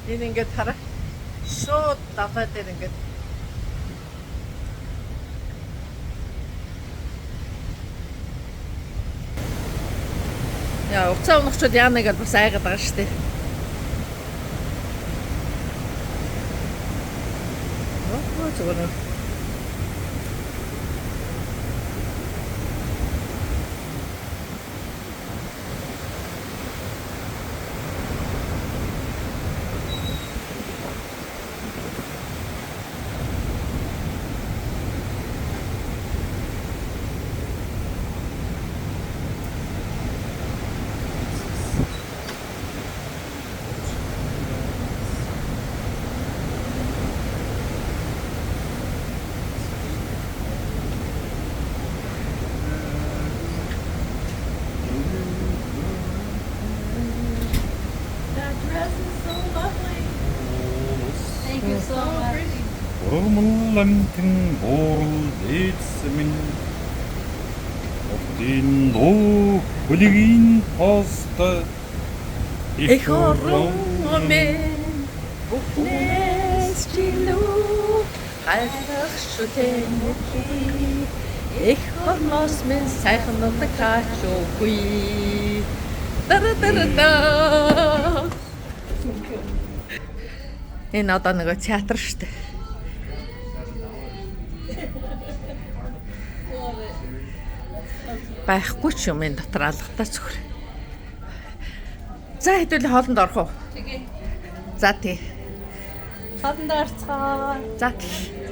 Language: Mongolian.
Энэ ингээд хараа. Шууд даваа дээр ингээд яа, уцаа унахчууд яана гэж бас айгаад байгаа шүү дээ. Оо зүгээр. Урмуллантин буурал дээдсэмэн Офтин доо хөлигийн поста Их орон мен бүхнээс чилүү хайрах шүтэнэхий Их орноос мен сайхан нутаг хаачуугүй Дара. Энэ одоо нэг театр шүү дээ. Байхгүй ч юм энэ дотор алгатаа зүгээр. За хэдүүл хоолнд орох уу? Тэгээ. За тий. Хоолнд орцгоо. За тий.